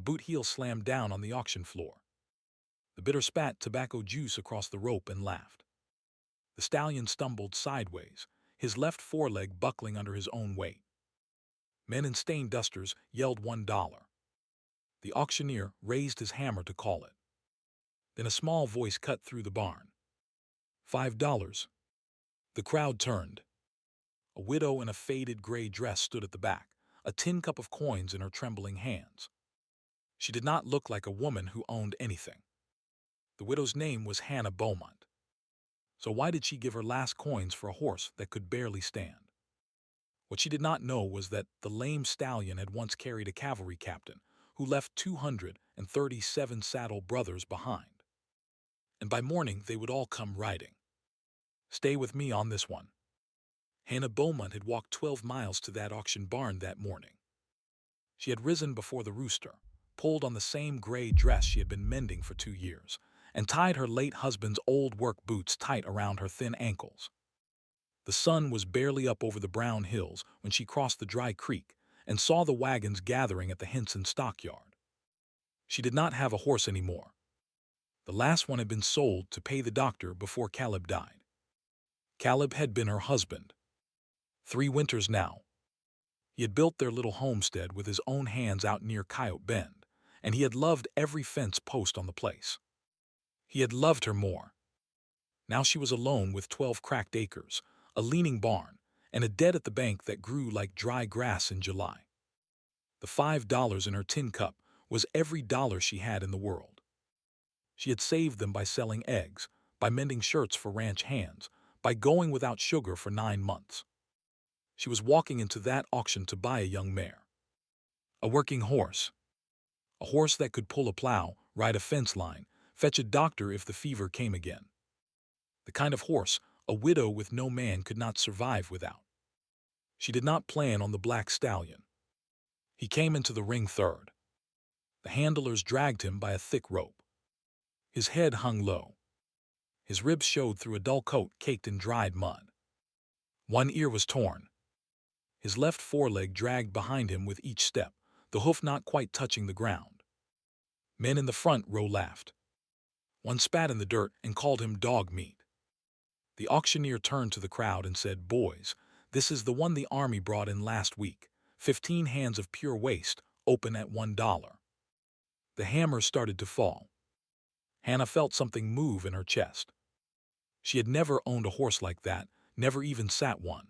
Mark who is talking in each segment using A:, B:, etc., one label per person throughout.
A: boot heel slammed down on the auction floor. The bidder spat tobacco juice across the rope and laughed. The stallion stumbled sideways, his left foreleg buckling under his own weight. Men in stained dusters yelled $1. The auctioneer raised his hammer to call it. Then a small voice cut through the barn. $5. The crowd turned. A widow in a faded gray dress stood at the back, a tin cup of coins in her trembling hands. She did not look like a woman who owned anything. The widow's name was Hannah Beaumont. So why did she give her last coins for a horse that could barely stand? What she did not know was that the lame stallion had once carried a cavalry captain who left 237 saddle brothers behind. And by morning they would all come riding. Stay with me on this one. Hannah Beaumont had walked 12 miles to that auction barn that morning. She had risen before the rooster, pulled on the same gray dress she had been mending for 2 years, and tied her late husband's old work boots tight around her thin ankles. The sun was barely up over the brown hills when she crossed the dry creek and saw the wagons gathering at the Henson stockyard. She did not have a horse anymore. The last one had been sold to pay the doctor before Caleb died. Caleb had been her husband. 3 winters now. He had built their little homestead with his own hands out near Coyote Bend, and he had loved every fence post on the place. He had loved her more. Now she was alone with 12 cracked acres, a leaning barn, and a debt at the bank that grew like dry grass in July. The $5 in her tin cup was every dollar she had in the world. She had saved them by selling eggs, by mending shirts for ranch hands, by going without sugar for 9 months. She was walking into that auction to buy a young mare. A working horse. A horse that could pull a plow, ride a fence line, fetch a doctor if the fever came again. The kind of horse a widow with no man could not survive without. She did not plan on the black stallion. He came into the ring third. The handlers dragged him by a thick rope. His head hung low. His ribs showed through a dull coat caked in dried mud. One ear was torn. His left foreleg dragged behind him with each step, the hoof not quite touching the ground. Men in the front row laughed. One spat in the dirt and called him dog meat. The auctioneer turned to the crowd and said, "Boys, this is the one the army brought in last week, 15 hands of pure waste, open at $1. The hammer started to fall. Hannah felt something move in her chest. She had never owned a horse like that, never even sat one.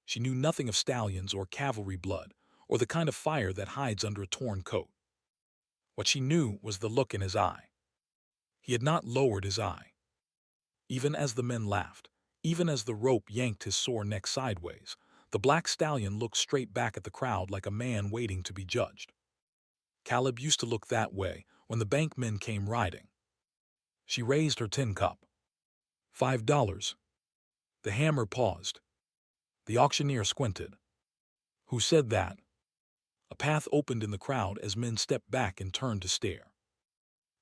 A: She knew nothing of stallions or cavalry blood, or the kind of fire that hides under a torn coat. What she knew was the look in his eye. He had not lowered his eye. Even as the men laughed, even as the rope yanked his sore neck sideways, the black stallion looked straight back at the crowd like a man waiting to be judged. Caleb used to look that way when the bank men came riding. She raised her tin cup. $5. The hammer paused. The auctioneer squinted. Who said that? A path opened in the crowd as men stepped back and turned to stare.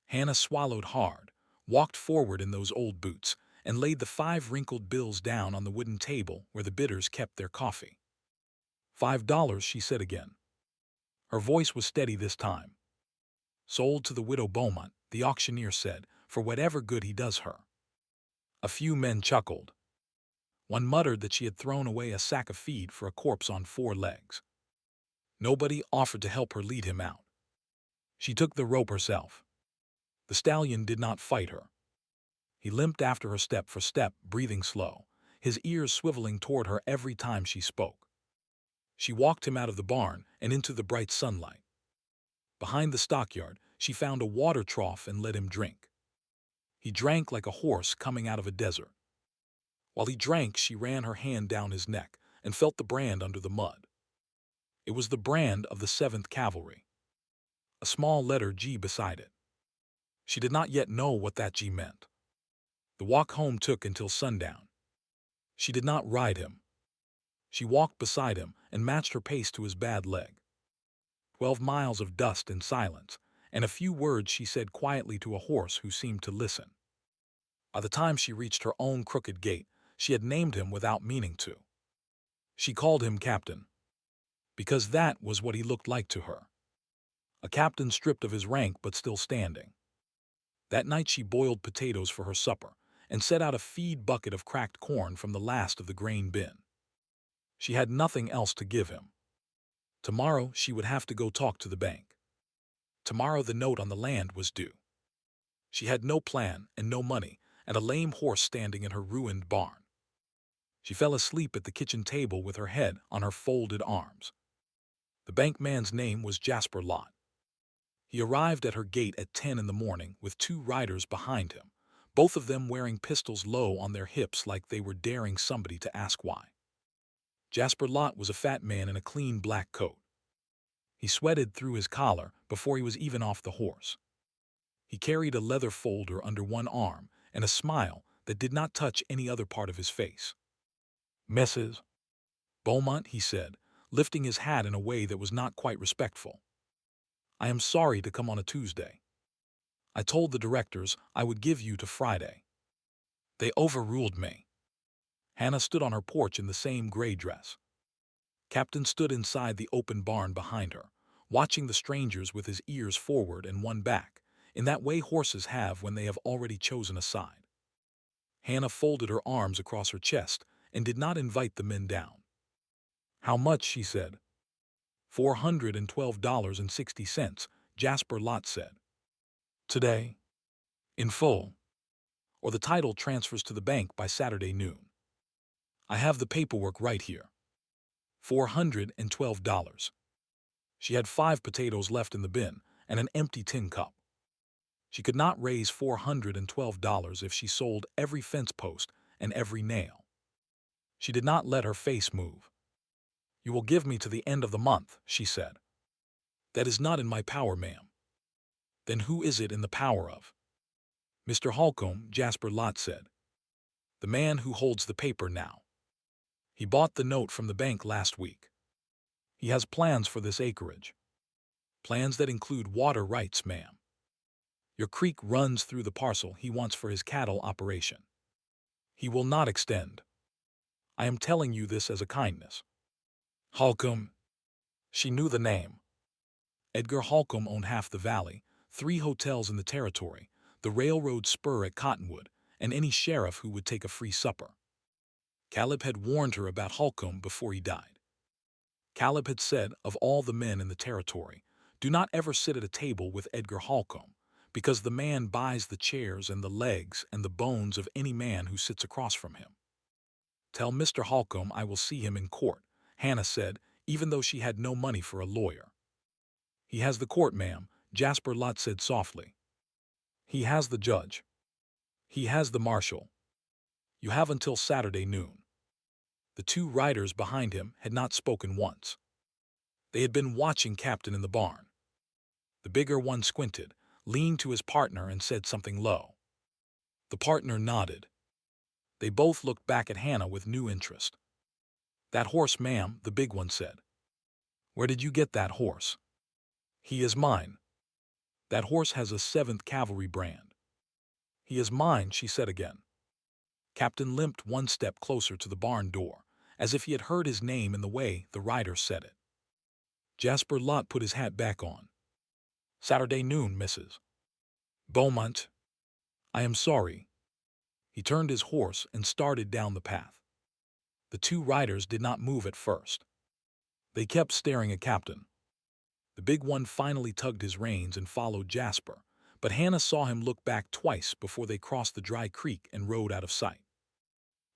A: Hannah swallowed hard, walked forward in those old boots, and laid the 5 wrinkled bills down on the wooden table where the bidders kept their coffee. $5, she said again. Her voice was steady this time. Sold to the widow Beaumont, the auctioneer said, for whatever good he does her. A few men chuckled. One muttered that she had thrown away a sack of feed for a corpse on 4 legs. Nobody offered to help her lead him out. She took the rope herself. The stallion did not fight her. He limped after her step for step, breathing slow, his ears swiveling toward her every time she spoke. She walked him out of the barn and into the bright sunlight. Behind the stockyard, she found a water trough and let him drink. He drank like a horse coming out of a desert. While he drank, she ran her hand down his neck and felt the brand under the mud. It was the brand of the 7th Cavalry. A small letter G beside it. She did not yet know what that G meant. The walk home took until sundown. She did not ride him. She walked beside him and matched her pace to his bad leg. 12 miles of dust and silence, and a few words she said quietly to a horse who seemed to listen. By the time she reached her own crooked gate, she had named him without meaning to. She called him Captain, because that was what he looked like to her. a captain stripped of his rank but still standing. That night she boiled potatoes for her supper and set out a feed bucket of cracked corn from the last of the grain bin. She had nothing else to give him. Tomorrow she would have to go talk to the bank. Tomorrow the note on the land was due. She had no plan and no money, and a lame horse standing in her ruined barn. She fell asleep at the kitchen table with her head on her folded arms. The bank man's name was Jasper Lott. He arrived at her gate at 10 in the morning with 2 riders behind him, both of them wearing pistols low on their hips like they were daring somebody to ask why. Jasper Lott was a fat man in a clean black coat. He sweated through his collar before he was even off the horse. He carried a leather folder under one arm and a smile that did not touch any other part of his face. "Mrs. Beaumont," he said, lifting his hat in a way that was not quite respectful. "I am sorry to come on a Tuesday. I told the directors I would give you to Friday. They overruled me." Hannah stood on her porch in the same gray dress. Captain stood inside the open barn behind her, watching the strangers with his ears forward and one back, in that way horses have when they have already chosen a side. Hannah folded her arms across her chest and did not invite the men down. "How much?" she said. $412.60, Jasper Lott said. "Today? In full? Or the title transfers to the bank by Saturday noon? I have the paperwork right here. $412. She had 5 potatoes left in the bin and an empty tin cup. She could not raise $412 if she sold every fence post and every nail. She did not let her face move. "You will give me to the end of the month," she said. "That is not in my power, ma'am." "Then who is it in the power of?" "Mr. Holcomb," Jasper Lott said. "The man who holds the paper now. He bought the note from the bank last week. He has plans for this acreage. Plans that include water rights, ma'am. Your creek runs through the parcel he wants for his cattle operation. He will not extend. I am telling you this as a kindness." Holcomb. She knew the name. Edgar Holcomb owned half the valley, 3 hotels in the territory, the railroad spur at Cottonwood, and any sheriff who would take a free supper. Caleb had warned her about Holcomb before he died. Caleb had said of all the men in the territory, "Do not ever sit at a table with Edgar Holcomb, because the man buys the chairs and the legs and the bones of any man who sits across from him." "Tell Mr. Holcomb I will see him in court," Hannah said, even though she had no money for a lawyer. "He has the court, ma'am," Jasper Lott said softly. "He has the judge. He has the marshal. You have until Saturday noon." The 2 riders behind him had not spoken once. They had been watching Captain in the barn. The bigger one squinted, leaned to his partner and said something low. The partner nodded. They both looked back at Hannah with new interest. "That horse, ma'am," the big one said. "Where did you get that horse?" "He is mine. That horse has a 7th Cavalry brand." "He is mine," she said again. Captain limped one step closer to the barn door, as if he had heard his name in the way the rider said it. Jasper Lott put his hat back on. "Saturday noon, Mrs. Beaumont. I am sorry." He turned his horse and started down the path. The 2 riders did not move at first. They kept staring at Captain. The big one finally tugged his reins and followed Jasper, but Hannah saw him look back twice before they crossed the dry creek and rode out of sight.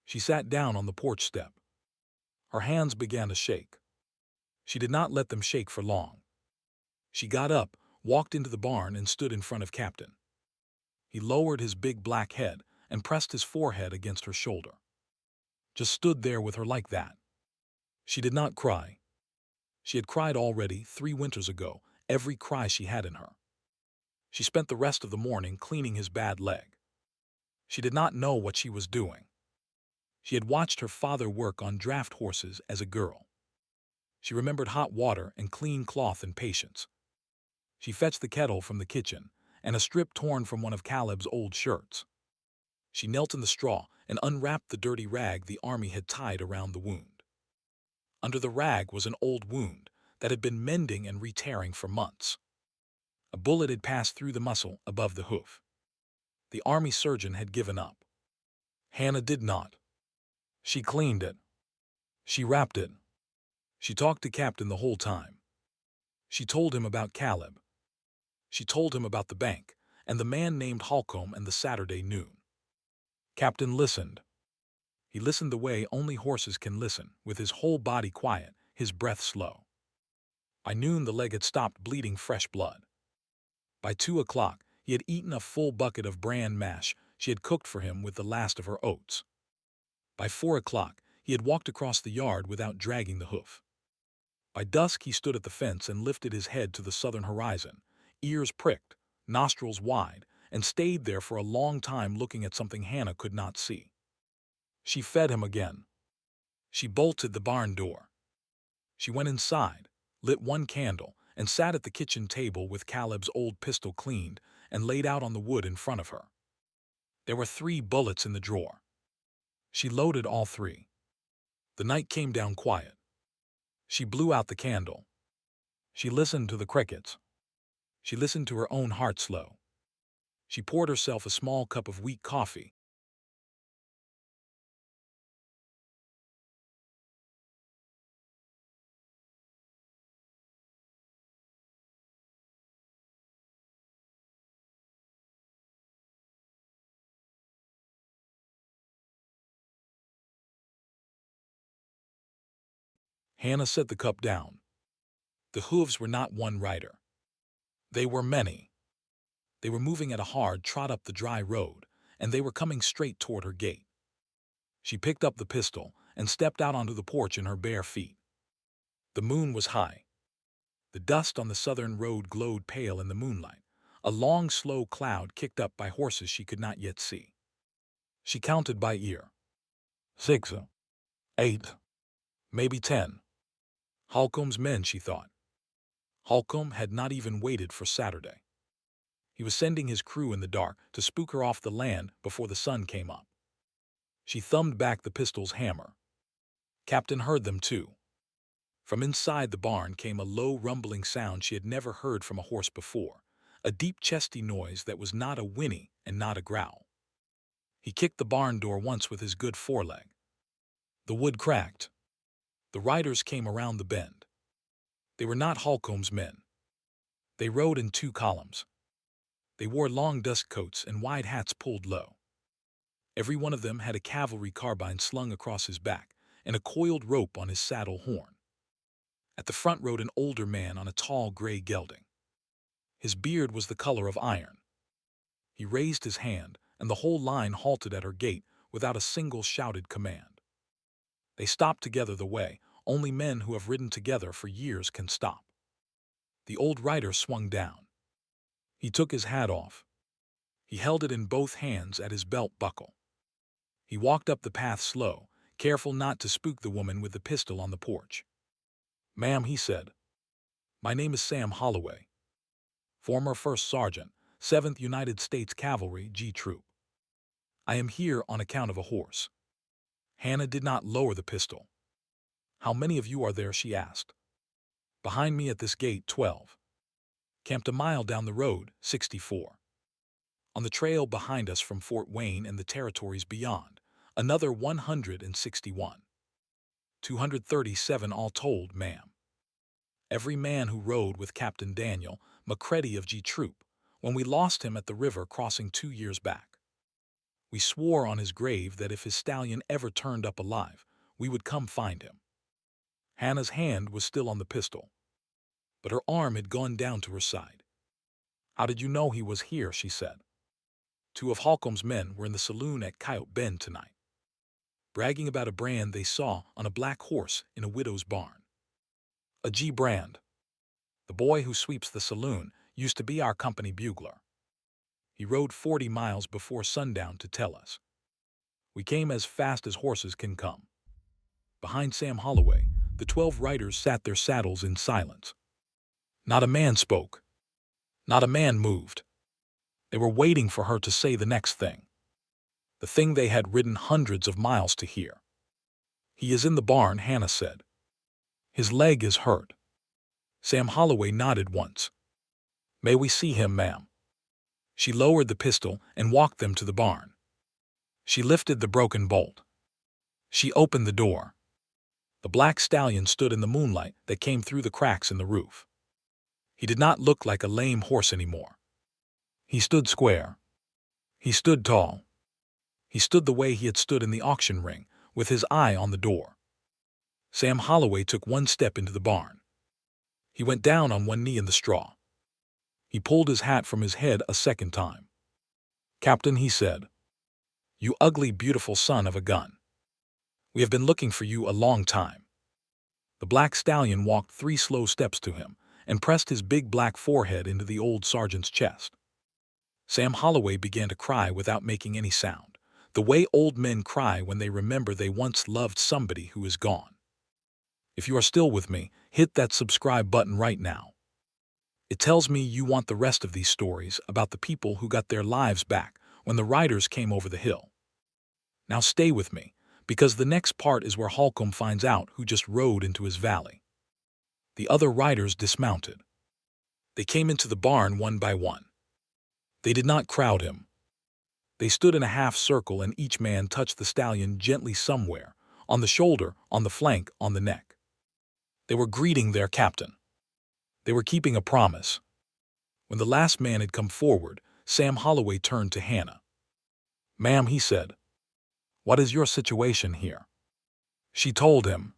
A: She sat down on the porch step. Her hands began to shake. She did not let them shake for long. She got up, walked into the barn, and stood in front of Captain. He lowered his big black head and pressed his forehead against her shoulder. Just stood there with her like that. She did not cry. She had cried already 3 winters ago, every cry she had in her. She spent the rest of the morning cleaning his bad leg. She did not know what she was doing. She had watched her father work on draft horses as a girl. She remembered hot water and clean cloth and patience. She fetched the kettle from the kitchen and a strip torn from one of Caleb's old shirts. She knelt in the straw and unwrapped the dirty rag the army had tied around the wound. Under the rag was an old wound that had been mending and re-tearing for months. bullet had passed through the muscle above the hoof. The army surgeon had given up. Hannah did not. She cleaned it. She wrapped it. She talked to Captain the whole time. She told him about Caleb. She told him about the bank, and the man named Holcomb and the Saturday noon. Captain listened. He listened the way only horses can listen, with his whole body quiet, his breath slow. By noon the leg had stopped bleeding fresh blood. By 2 o'clock he had eaten a full bucket of bran mash she had cooked for him with the last of her oats. By 4 o'clock he had walked across the yard without dragging the hoof. By dusk he stood at the fence and lifted his head to the southern horizon, ears pricked, nostrils wide, and stayed there for a long time looking at something Hannah could not see. She fed him again. She bolted the barn door. She went inside, lit one candle, and sat at the kitchen table with Caleb's old pistol cleaned and laid out on the wood in front of her. There were 3 bullets in the drawer. She loaded all 3. The night came down quiet. She blew out the candle. She listened to the crickets. She listened to her own heart slow. She poured herself a small cup of weak coffee. Hannah set the cup down. The hooves were not one rider. They were many. They were moving at a hard trot up the dry road, and they were coming straight toward her gate. She picked up the pistol and stepped out onto the porch in her bare feet. The moon was high. The dust on the southern road glowed pale in the moonlight, a long, slow cloud kicked up by horses she could not yet see. She counted by ear. 6, 8, maybe 10. Holcomb's men, she thought. Holcomb had not even waited for Saturday. He was sending his crew in the dark to spook her off the land before the sun came up. She thumbed back the pistol's hammer. Captain heard them too. From inside the barn came a low rumbling sound she had never heard from a horse before, a deep chesty noise that was not a whinny and not a growl. He kicked the barn door once with his good foreleg. The wood cracked. The riders came around the bend. They were not Holcomb's men. They rode in 2 columns. They wore long dust coats and wide hats pulled low. Every one of them had a cavalry carbine slung across his back and a coiled rope on his saddle horn. At the front rode an older man on a tall gray gelding. His beard was the color of iron. He raised his hand, and the whole line halted at her gate without a single shouted command. They stopped together the way only men who have ridden together for years can stop. The old rider swung down. He took his hat off. He held it in both hands at his belt buckle. He walked up the path slow, careful not to spook the woman with the pistol on the porch. "Ma'am," he said, "my name is Sam Holloway, former First Sergeant, 7th United States Cavalry G Troop. I am here on account of a horse." Hannah did not lower the pistol. "How many of you are there?" she asked. "Behind me at this gate, 12. Camped a mile down the road, 64. On the trail behind us from Fort Wayne and the territories beyond, another 161. 237 all told, ma'am. Every man who rode with Captain Daniel McCready of G Troop when we lost him at the river crossing 2 years back. We swore on his grave that if his stallion ever turned up alive, we would come find him." Hannah's hand was still on the pistol, but her arm had gone down to her side. "How did you know he was here?" she said. "2 of Holcomb's men were in the saloon at Coyote Bend tonight, bragging about a brand they saw on a black horse in a widow's barn. A G brand. The boy who sweeps the saloon used to be our company bugler. He rode 40 miles before sundown to tell us. We came as fast as horses can come." Behind Sam Holloway, the 12 riders sat their saddles in silence. Not a man spoke. Not a man moved. They were waiting for her to say the next thing. The thing they had ridden hundreds of miles to hear. "He is in the barn," Hannah said. "His leg is hurt." Sam Holloway nodded once. May we see him, ma'am? She lowered the pistol and walked them to the barn. She lifted the broken bolt. She opened the door. The black stallion stood in the moonlight that came through the cracks in the roof. He did not look like a lame horse anymore. He stood square. He stood tall. He stood the way he had stood in the auction ring, with his eye on the door. Sam Holloway took one step into the barn. He went down on one knee in the straw. He pulled his hat from his head a second time. "Captain," he said, "you ugly, beautiful son of a gun. We have been looking for you a long time." The black stallion walked 3 slow steps to him and pressed his big black forehead into the old sergeant's chest. Sam Holloway began to cry without making any sound, the way old men cry when they remember they once loved somebody who is gone. If you are still with me, hit that subscribe button right now. It tells me you want the rest of these stories about the people who got their lives back when the riders came over the hill. Now stay with me, because the next part is where Holcomb finds out who just rode into his valley. The other riders dismounted. They came into the barn one by one. They did not crowd him. They stood in a half circle and each man touched the stallion gently somewhere, on the shoulder, on the flank, on the neck. They were greeting their captain. They were keeping a promise. When the last man had come forward, Sam Holloway turned to Hannah. "Ma'am," he said, "what is your situation here?" She told him.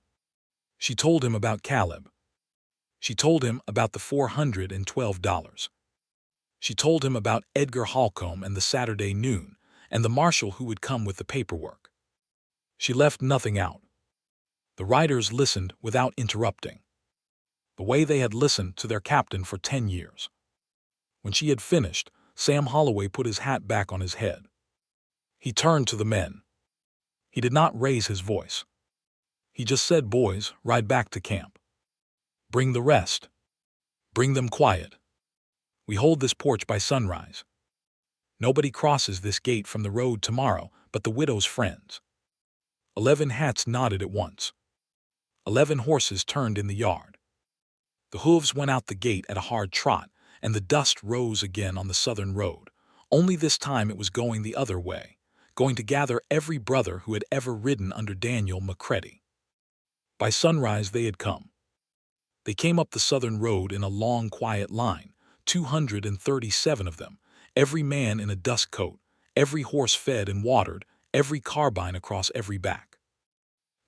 A: She told him about Caleb. She told him about the $412. She told him about Edgar Holcomb and the Saturday noon, and the marshal who would come with the paperwork. She left nothing out. The riders listened without interrupting, the way they had listened to their captain for 10 years. When she had finished, Sam Holloway put his hat back on his head. He turned to the men. He did not raise his voice. He just said, "Boys, ride back to camp. Bring the rest. Bring them quiet. We hold this porch by sunrise. Nobody crosses this gate from the road tomorrow but the widow's friends." 11 hats nodded at once. 11 horses turned in the yard. The hooves went out the gate at a hard trot, and the dust rose again on the southern road. Only this time it was going the other way, going to gather every brother who had ever ridden under Daniel McCready. By sunrise they had come. They came up the southern road in a long, quiet line, 237 of them, every man in a dust coat, every horse fed and watered, every carbine across every back.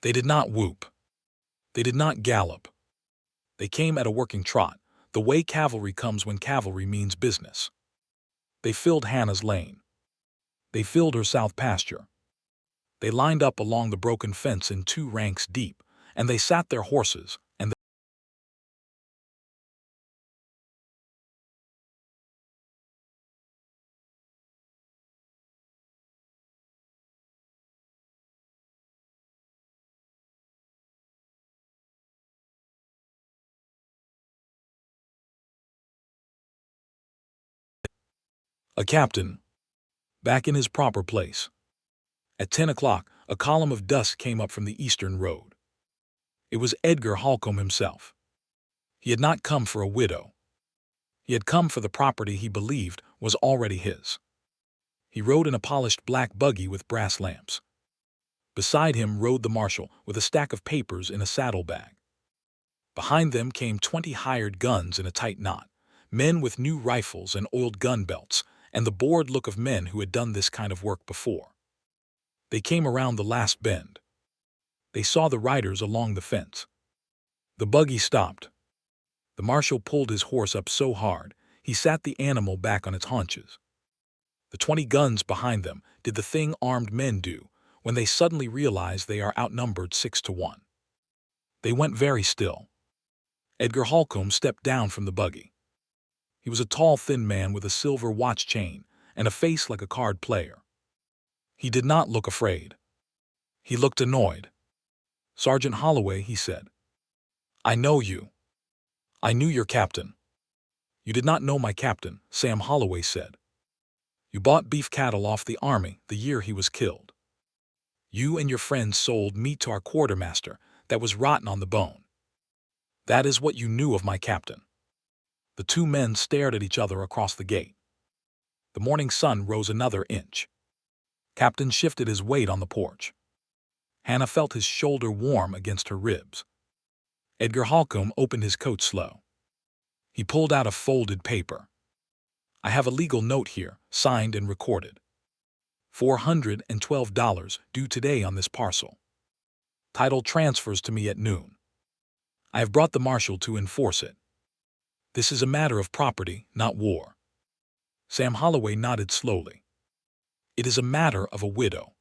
A: They did not whoop. They did not gallop. They came at a working trot, the way cavalry comes when cavalry means business. They filled Hannah's lane. They filled her south pasture. They lined up along the broken fence in 2 ranks deep, and they sat their horses, and a captain, back in his proper place. At 10 o'clock, a column of dust came up from the eastern road. It was Edgar Holcomb himself. He had not come for a widow. He had come for the property he believed was already his. He rode in a polished black buggy with brass lamps. Beside him rode the marshal with a stack of papers in a saddlebag. Behind them came 20 hired guns in a tight knot, men with new rifles and oiled gun belts, and the bored look of men who had done this kind of work before. They came around the last bend. They saw the riders along the fence. The buggy stopped. The marshal pulled his horse up so hard, he sat the animal back on its haunches. The 20 guns behind them did the thing armed men do when they suddenly realize they are outnumbered 6-1. They went very still. Edgar Holcomb stepped down from the buggy. He was a tall, thin man with a silver watch chain and a face like a card player. He did not look afraid. He looked annoyed. "Sergeant Holloway," he said, "I know you. I knew your captain." "You did not know my captain," Sam Holloway said. "You bought beef cattle off the army the year he was killed. You and your friends sold meat to our quartermaster that was rotten on the bone. That is what you knew of my captain. The two men stared at each other across the gate. The morning sun rose another inch. Captain shifted his weight on the porch. Hannah felt his shoulder warm against her ribs. Edgar Holcomb opened his coat slow. He pulled out a folded paper. "I have a legal note here, signed and recorded. $412 due today on this parcel. Title transfers to me at noon. I have brought the marshal to enforce it. This is a matter of property, not war." Sam Holloway nodded slowly. "It is a matter of a widow."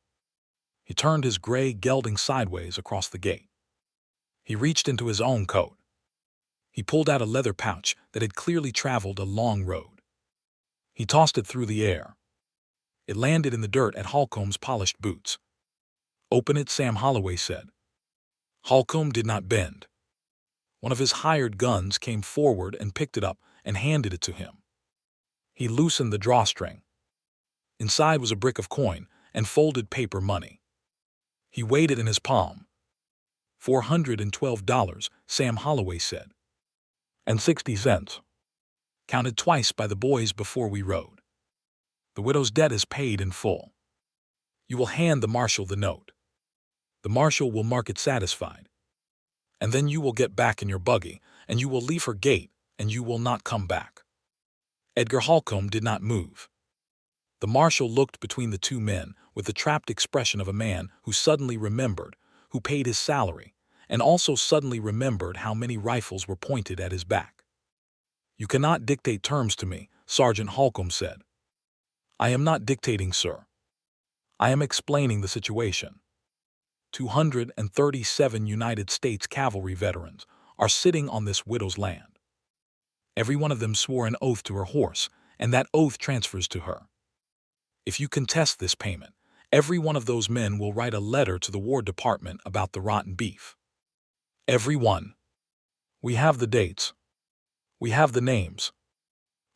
A: He turned his gray gelding sideways across the gate. He reached into his own coat. He pulled out a leather pouch that had clearly traveled a long road. He tossed it through the air. It landed in the dirt at Holcomb's polished boots. "Open it," Sam Holloway said. Holcomb did not bend. One of his hired guns came forward and picked it up and handed it to him. He loosened the drawstring. Inside was a brick of coin and folded paper money. He weighed it in his palm. $412, Sam Holloway said. "And 60 cents. Counted twice by the boys before we rode. The widow's debt is paid in full. You will hand the marshal the note. The marshal will mark it satisfied. And then you will get back in your buggy, and you will leave her gate, and you will not come back." Edgar Holcomb did not move. The marshal looked between the two men with the trapped expression of a man who suddenly remembered, who paid his salary, and also suddenly remembered how many rifles were pointed at his back. "You cannot dictate terms to me," Sergeant Holcomb said. "I am not dictating, sir. I am explaining the situation. 237 United States cavalry veterans are sitting on this widow's land. Every one of them swore an oath to her horse, and that oath transfers to her. If you contest this payment, every one of those men will write a letter to the War Department about the rotten beef. Every one. We have the dates. We have the names.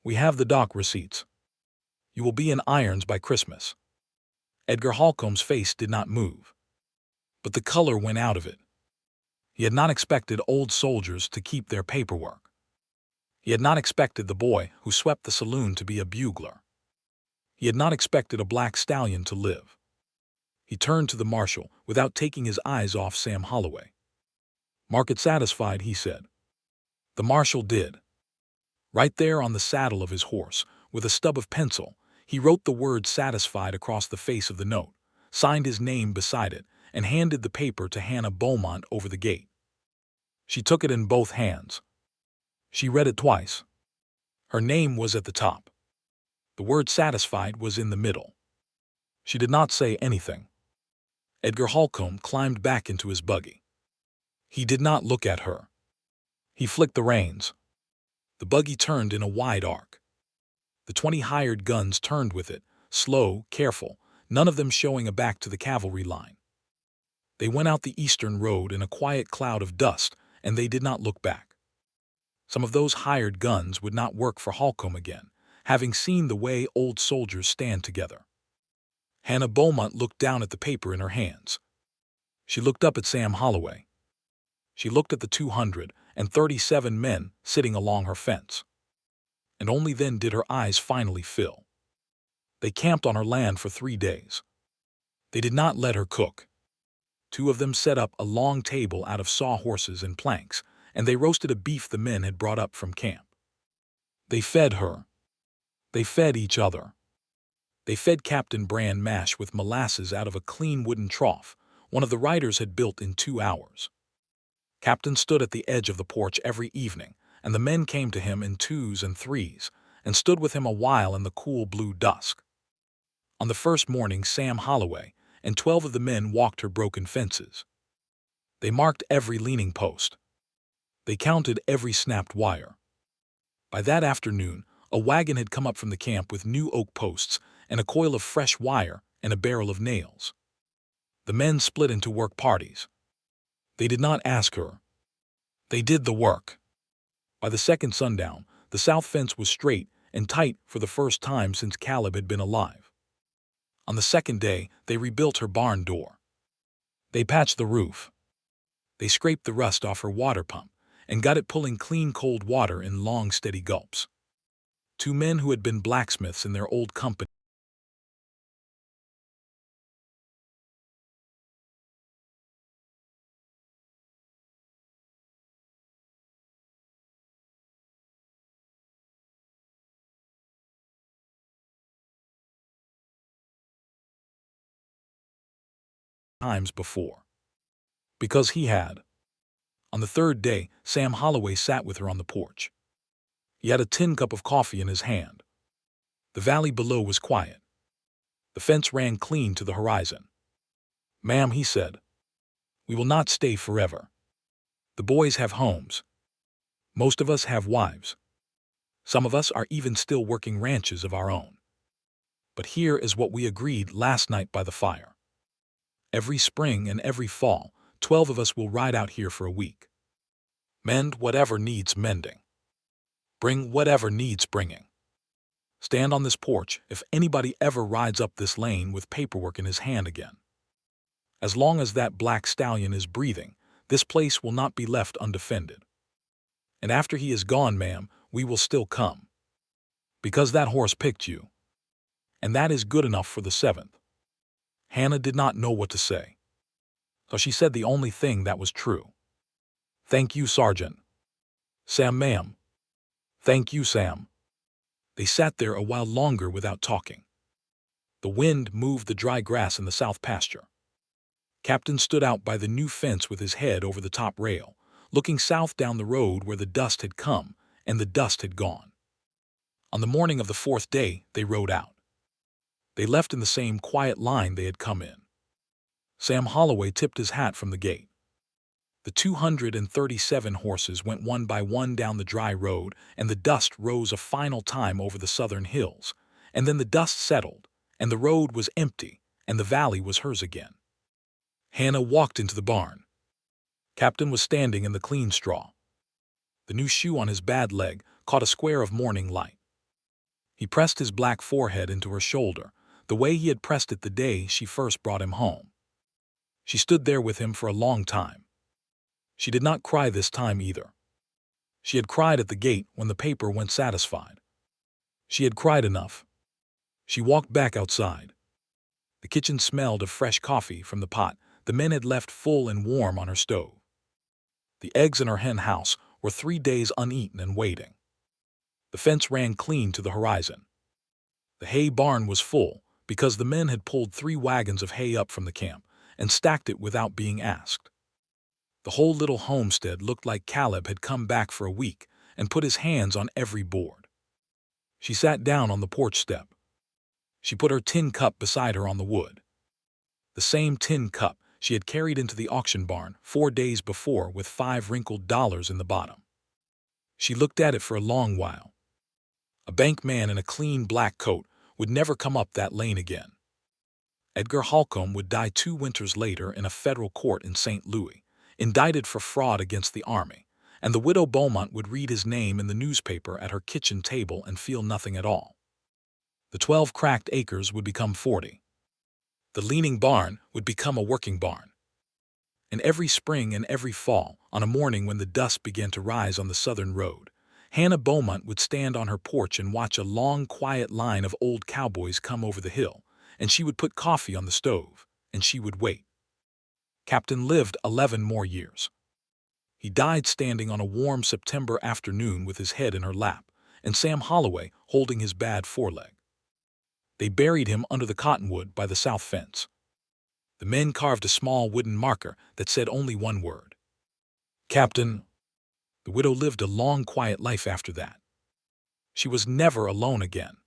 A: We have the dock receipts. You will be in irons by Christmas." Edgar Holcomb's face did not move, but the color went out of it. He had not expected old soldiers to keep their paperwork. He had not expected the boy who swept the saloon to be a bugler. He had not expected a black stallion to live. He turned to the marshal without taking his eyes off Sam Holloway. "Mark it satisfied," he said. The marshal did. Right there on the saddle of his horse, with a stub of pencil, he wrote the word "satisfied" across the face of the note, signed his name beside it, and handed the paper to Hannah Beaumont over the gate. She took it in both hands. She read it twice. Her name was at the top. The word "satisfied" was in the middle. She did not say anything. Edgar Holcomb climbed back into his buggy. He did not look at her. He flicked the reins. The buggy turned in a wide arc. The 20 hired guns turned with it, slow, careful, none of them showing a back to the cavalry line. They went out the eastern road in a quiet cloud of dust, and they did not look back. Some of those hired guns would not work for Holcomb again, having seen the way old soldiers stand together. Hannah Beaumont looked down at the paper in her hands. She looked up at Sam Holloway. She looked at the 237 men sitting along her fence. And only then did her eyes finally fill. They camped on her land for 3 days. They did not let her cook. 2 of them set up a long table out of sawhorses and planks, and they roasted a beef the men had brought up from camp. They fed her. They fed each other. They fed Captain bran mash with molasses out of a clean wooden trough one of the riders had built in 2 hours. Captain stood at the edge of the porch every evening, and the men came to him in 2s and 3s, and stood with him a while in the cool blue dusk. On the first morning, Sam Holloway and 12 of the men walked her broken fences. They marked every leaning post. They counted every snapped wire. By that afternoon, a wagon had come up from the camp with new oak posts and a coil of fresh wire and a barrel of nails. The men split into work parties. They did not ask her. They did the work. By the second sundown, the south fence was straight and tight for the first time since Caleb had been alive. On the second day, they rebuilt her barn door. They patched the roof. They scraped the rust off her water pump, and got it pulling clean cold water in long, steady gulps. Two men who had been blacksmiths in their old company times before. Because he had. On the third day, Sam Holloway sat with her on the porch. He had a tin cup of coffee in his hand. The valley below was quiet. The fence ran clean to the horizon. "Ma'am," he said, "we will not stay forever. The boys have homes. Most of us have wives. Some of us are even still working ranches of our own. But here is what we agreed last night by the fire. Every spring and every fall, 12 of us will ride out here for a week. Mend whatever needs mending. Bring whatever needs bringing. Stand on this porch if anybody ever rides up this lane with paperwork in his hand again. As long as that black stallion is breathing, this place will not be left undefended. And after he is gone, ma'am, we will still come. Because that horse picked you. And that is good enough for the 7th. Hannah did not know what to say. So she said the only thing that was true. "Thank you, Sergeant." "Sam, ma'am." "Thank you, Sam." They sat there a while longer without talking. The wind moved the dry grass in the south pasture. Captain stood out by the new fence with his head over the top rail, looking south down the road where the dust had come and the dust had gone. On the morning of the 4th day, they rode out. They left in the same quiet line they had come in. Sam Holloway tipped his hat from the gate. The 237 horses went one by one down the dry road, and the dust rose a final time over the southern hills, and then the dust settled, and the road was empty, and the valley was hers again. Hannah walked into the barn. Captain was standing in the clean straw. The new shoe on his bad leg caught a square of morning light. He pressed his black forehead into her shoulder, the way he had pressed it the day she first brought him home. She stood there with him for a long time. She did not cry this time either. She had cried at the gate when the paper went satisfied. She had cried enough. She walked back outside. The kitchen smelled of fresh coffee from the pot the men had left full and warm on her stove. The eggs in her hen house were 3 days uneaten and waiting. The fence ran clean to the horizon. The hay barn was full because the men had pulled 3 wagons of hay up from the camp and stacked it without being asked. The whole little homestead looked like Caleb had come back for a week and put his hands on every board. She sat down on the porch step. She put her tin cup beside her on the wood. The same tin cup she had carried into the auction barn 4 days before with 5 wrinkled dollars in the bottom. She looked at it for a long while. A bank man in a clean black coat would never come up that lane again. Edgar Holcomb would die 2 winters later in a federal court in St. Louis, indicted for fraud against the Army, and the widow Beaumont would read his name in the newspaper at her kitchen table and feel nothing at all. The 12 cracked acres would become 40. The leaning barn would become a working barn. And every spring and every fall, on a morning when the dust began to rise on the southern road, Hannah Beaumont would stand on her porch and watch a long, quiet line of old cowboys come over the hill, and she would put coffee on the stove, and she would wait. Captain lived 11 more years. He died standing on a warm September afternoon with his head in her lap, and Sam Holloway holding his bad foreleg. They buried him under the cottonwood by the south fence. The men carved a small wooden marker that said only one word. Captain. The widow lived a long, quiet life after that. She was never alone again.